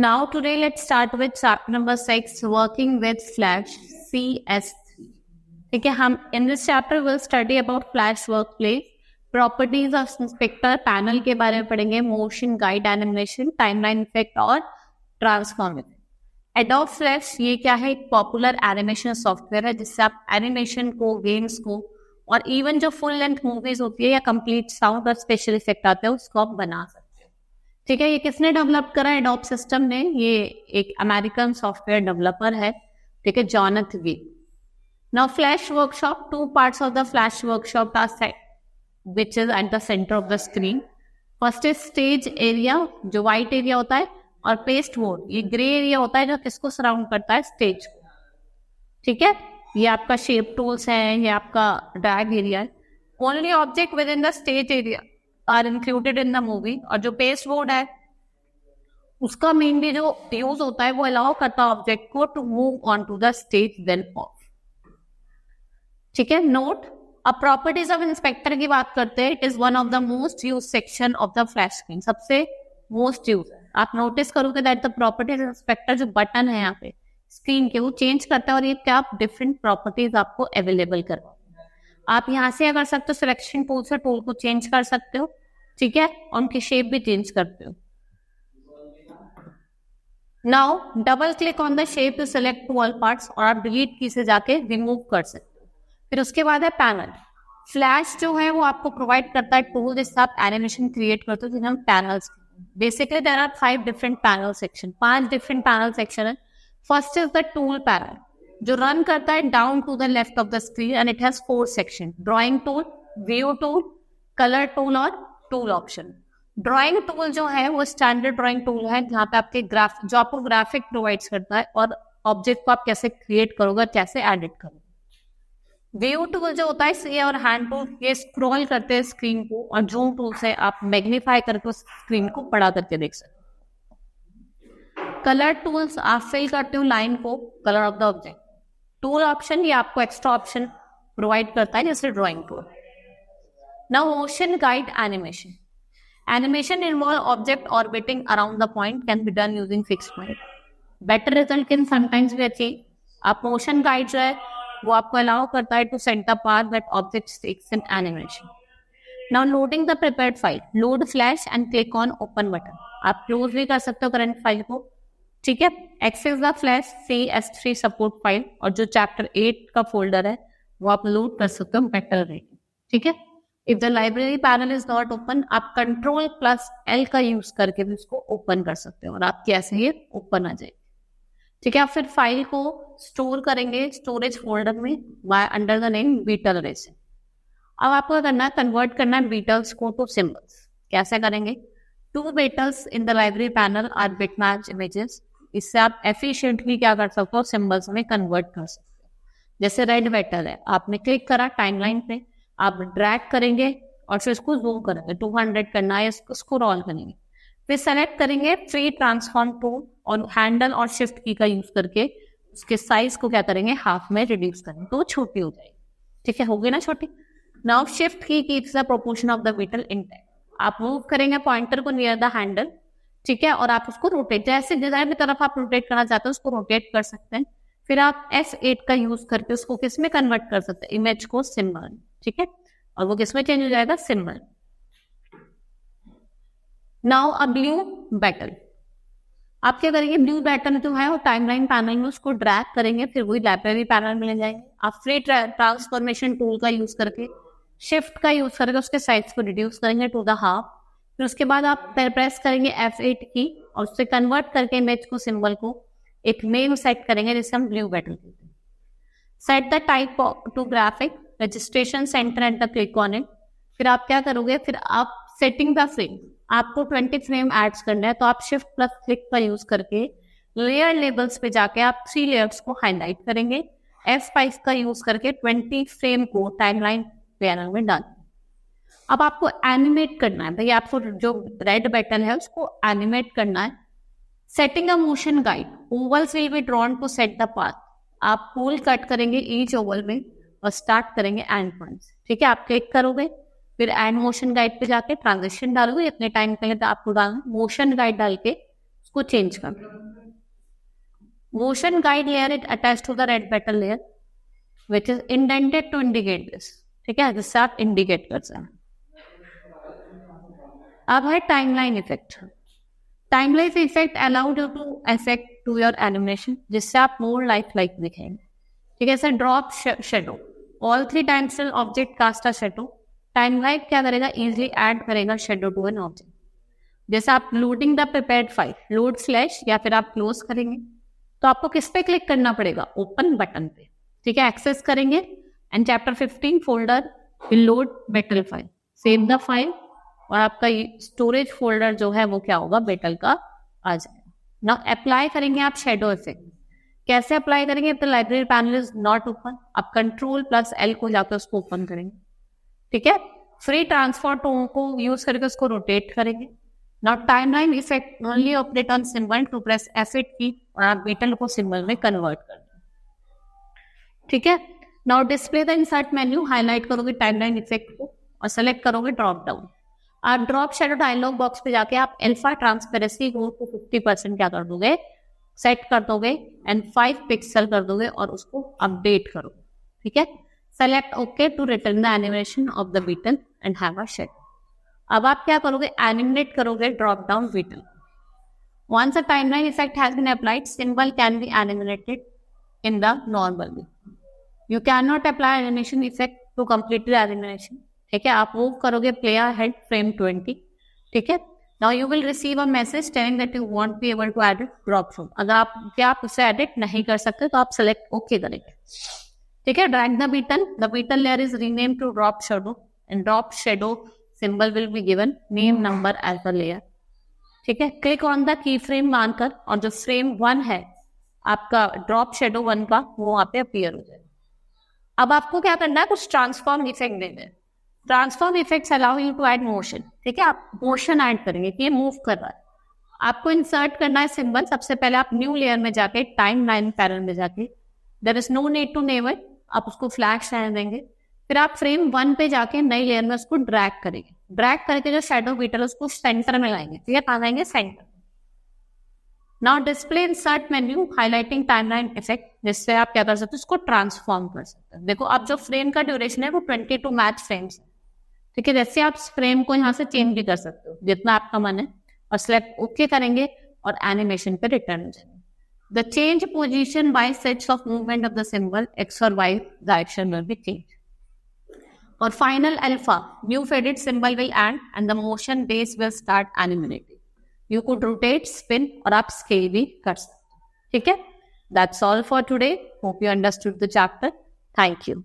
Now today let's start with chapter number 6, working with Flash CS3. ठीक है, हम in this chapter will study about Flash workplace, properties of inspector panel के बारे में पढ़ेंगे, motion, guide animation, timeline effect और transform effect. Adobe Flash ये क्या है? एक पॉपुलर एनिमेशन सॉफ्टवेयर है जिससे आप एनिमेशन को, गेम्स को और इवन जो फुल लेंथ मूवीज होती है या कंप्लीट साउंड और स्पेशल इफेक्ट आते हैं उसको आप बना सकते हो. ठीक है, ये किसने डेवलप करा? एडोब सिस्टम ने. ये एक अमेरिकन सॉफ्टवेयर डेवलपर है. ठीक है, जॉनथ वी. Now flash workshop, two parts of the flash workshop are set which is at the centre of the screen. First is stage area, जो व्हाइट एरिया होता है, और पेस्ट बोर्ड, ये ग्रे एरिया होता है जो किसको सराउंड करता है? स्टेज को. ठीक है, ये आपका शेप टूल्स है, ये आपका ड्रैग एरिया है. Only object within the stage area are included in the movie. और जो पेस्ट बोर्ड है उसका मेनली जो यूज होता है वो अलाउ करता है ऑब्जेक्ट को to move onto the stage then off. ठीक है, नोट, अब प्रॉपर्टीज ऑफ इंस्पेक्टर की बात करते हैं. It is one of the most use section of the flash screen. सबसे मोस्ट यूज है. आप नोटिस करोगे दैट द प्रॉपर्टीज इंस्पेक्टर जो बटन है यहाँ पे स्क्रीन के, वो चेंज करता है और ये क्या डिफरेंट प्रॉपर्टीज आपको अवेलेबल करवाता है. आप यहाँ से अगर सकते हो सिलेक्शन टूल से टूल को चेंज कर सकते हो. ठीक है, और उनकी शेप भी चेंज करते हो. Now double click on the shape to select all parts, और आप डिलीट की से जाके रिमूव कर सकते हो. फिर उसके बाद है पैनल. फ्लैश जो है वो आपको प्रोवाइड करता है टूल जिससे आप एनिमेशन क्रिएट करते हो, जिन्हें हम panels. Basically there are 5 different panel section. 5 different panel section है. First is the tool panel जो रन करता है down to the left of the screen and it has 4 section. Drawing tool, view tool, colour tool और tool option. Drawing tool जो है वो standard drawing tool है जहाँ पे आपके जो आपको ग्राफिक प्रोवाइड्स करता है और ऑब्जेक्ट को आप कैसे क्रिएट करोगे, कैसे एडिट करोगे. व्यू टूल जो होता है ये और हैंड टूल, ये स्क्रॉल करते हैं स्क्रीन को, और जूम टूल से आप मैग्नीफाई करके उस स्क्रीन को बड़ा करके देख सकते हो. कलर टूल्स, आप फिल करते हो लाइन को, colour of the object. Tool option, ये आपको एक्स्ट्रा ऑप्शन प्रोवाइड करता है जैसे drawing tool. Now motion guide animation. Animation involve object orbiting around the point, can be done using fixed point. Better result can sometimes be achieve. आप motion guide जो है वो आपको अलाउ करता है to set the path that object takes in animation. Now loading the prepared file. Load flash and click on open button. आप close भी कर सकते हो करंट फाइल को. ठीक है, access the flash CS3 support file, और जो चैप्टर 8 का फोल्डर है वो आप लोड कर सकते हो बेटर रेट. ठीक है, if the library panel is not open, आप Ctrl+L का यूज करके भी उसको ओपन कर सकते हो और आपकी ऐसे ही ओपन आ जाएगी. ठीक है, आप फिर फाइल को स्टोर करेंगे स्टोरेज फोल्डर में by under the name beetle resin. अब आपको करना है, कन्वर्ट करना है बीटल्स को टू सिंबल्स. कैसे करेंगे? 2 beetles in the library panel are bitmap images. इससे आप एफिशिएंटली क्या कर सकते हो? सिंबल्स में कन्वर्ट कर सकते हो. जैसे रेड बेटल है, आपने क्लिक करा टाइमलाइन पे, आप ड्रैग करेंगे और फिर इसको जूम करेंगे, 200 करना है, इसको स्क्रॉल करेंगे. फिर सेलेक्ट करेंगे फ्री ट्रांसफॉर्म टूल और हैंडल और शिफ्ट की का यूज करके उसके साइज को क्या करेंगे? हाफ में रिड्यूस करेंगे तो छोटी हो जाएगी. ठीक है, हो गई ना छोटी. Now shift key keeps the proportion of the beetle intact. आप मूव करेंगे पॉइंटर को नियर द हैंडल. ठीक है, और आप उसको रोटेट, जैसे डिजाइन की तरफ आप रोटेट करना चाहते हो उसको रोटेट कर सकते हैं. फिर आप F8 का यूज करके उसको किस में कन्वर्ट कर सकते हैं? इमेज को सिंबल. ठीक है, और वो किस में चेंज हो जाएगा? सिंबल. नाउ अ ब्लू बैटल. आप क्या करेंगे? ब्लू बैटल जो है वो टाइमलाइन पैनल में उसको ड्रैग करेंगे, फिर वही लाइब्रेरी पैनल में ले जाएंगे. आप फ्री ट्रांसफॉर्मेशन टूल का यूज करके, शिफ्ट का यूज करके उसके साइज को रिड्यूस करेंगे टू द हाफ. फिर उसके बाद आप प्रेस करेंगे F8 की और उससे कन्वर्ट करके इमेज को, सिंबल को एक नेम सेट करेंगे जिसे हम ब्लू बैटल कहते हैं. Set the type two graphic, registration centre at the click on it. फिर आप क्या करोगे? फिर आप सेटिंग द फ्रेम, आपको 20 फ्रेम एड्स करना है तो आप Shift+Click का यूज करके लेयर लेबल्स पे जाके आप 3 लेयर्स को हाईलाइट करेंगे. F5 का यूज करके 20 फ्रेम को टाइमलाइन पैनल में डालेंगे. अब आपको एनिमेट करना है भाई, आपको जो रेड बटन है उसको एनिमेट करना है. Setting a motion guide. Ovals will be drawn to set the path. आप होल कट करेंगे ईच ओवल में और स्टार्ट करेंगे एंड पॉइंट्स. ठीक है, आप क्लिक करोगे, फिर एंड मोशन गाइड पे जाके ट्रांजिशन डालोगे. इतने टाइम के लिए तो आपको डालना मोशन गाइड डाल के उसको चेंज कर दो। Motion guide layer it attach to the red petal layer which is indented to indicate this, ठीक है, जिससे आप इंडिकेट कर सकते हैं। अब है timeline effect. Timeline effect allowed you to effect to your animation, जिससे आप मोर लाइक दिखेंगे, ठीक है। Sir drop shadow, all 3 times object cast a shadow. Timeline क्या करेगा, इजीली ऐड करेगा शेडो टू एन ऑब्जेक्ट। जैसे आप loading the prepared file, load flash या फिर आप क्लोज करेंगे तो आपको किस पे क्लिक करना पड़ेगा, ओपन बटन पे, ठीक है। एक्सेस करेंगे and chapter 15 folder will load beetle file, save the file और आपका स्टोरेज फोल्डर जो है वो क्या होगा, बेटल का आ जाएगा। नाउ अप्लाई करेंगे आप शेडो इफेक्ट। कैसे अप्लाई करेंगे, the library panel is not open, आप Ctrl+L को जाकर उसको ओपन करेंगे, ठीक है। फ्री ट्रांसफॉर्म टूल को यूज करके उसको रोटेट करेंगे। Now timeline effect only operate on symbol, to press F8 key और आप बेटल को सिंबल में कन्वर्ट कर दें, ठीक है। Now display the insert menu, highlight करोगे टाइमलाइन इफेक्ट को और सेलेक्ट करोगे ड्रॉप डाउन। आप ड्रॉप शेडो डायलॉग बॉक्स पे जाके आप अल्फा ट्रांसपेरेंसी को 50% क्या कर दोगे, सेट कर दोगे एंड 5 पिक्सल कर दोगे और उसको अपडेट करोगे, ठीक है। Select okay to return the animation of the beetle and have a shadow. अब आप क्या करोगे, एनिमेट करोगे drop down beetle. Once a timeline effect has been applied, symbol can be animated in the normal way. You cannot apply animation effect to complete the animation, ठीक है। आप move करोगे play ahead frame 20, ठीक है। Now you will receive a message telling that you won't be able to edit drop from. अगर आप उसे edit नहीं कर सकते तो आप सेलेक्ट ओके करेंगे, ठीक है। Drag the beetle, the beetle layer is rename to drop shadow and drop shadow symbol will be given name number as the layer, ठीक है। Click on the key frame मानकर और जो फ्रेम 1 है आपका ड्रॉप शेडो 1 का, वो वहां पे अपीयर हो जाएगा। अब आपको क्या करना है, कुछ ट्रांसफॉर्म इफेक्ट देना है। Transform effects allow you to add motion, ठीक है। आप मोशन ऐड करेंगे कि ये मूव कर रहा है। आपको इंसर्ट करना है सिंबल। सबसे पहले आप न्यू लेयर में जाके टाइमलाइन पैनल में जाके there is no need to name it, आप उसको फ्लैश रहने देंगे। फिर आप फ्रेम 1 पे जाके नई लेयर में उसको ड्रैग करेंगे। ड्रैग करके जो शेडो बीटल उसको सेंटर में लाएंगे, ठीक है, कहाँ लाएंगे, centre. Now display insert menu highlighting timeline effect, जिससे आप क्या कर सकते हो, उसको ट्रांसफॉर्म कर सकते हैं। देखो अब जो फ्रेम का ड्यूरेशन है वो 22 मैच फ्रेम्स है, ठीक है। जैसे आप फ्रेम को यहाँ से चेंज भी कर सकते हो जितना आपका मन है और सिलेक्ट ओके करेंगे और एनिमेशन पे रिटर्न हो जाएंगे। The change position by sets of movement of the symbol x और y direction will be change. और final alpha new faded symbol will end end the motion base will start animating. You could rotate, spin और आप scale भी कर सकते हो, ठीक है। That's all for today. Hope you understood the chapter. Thank you.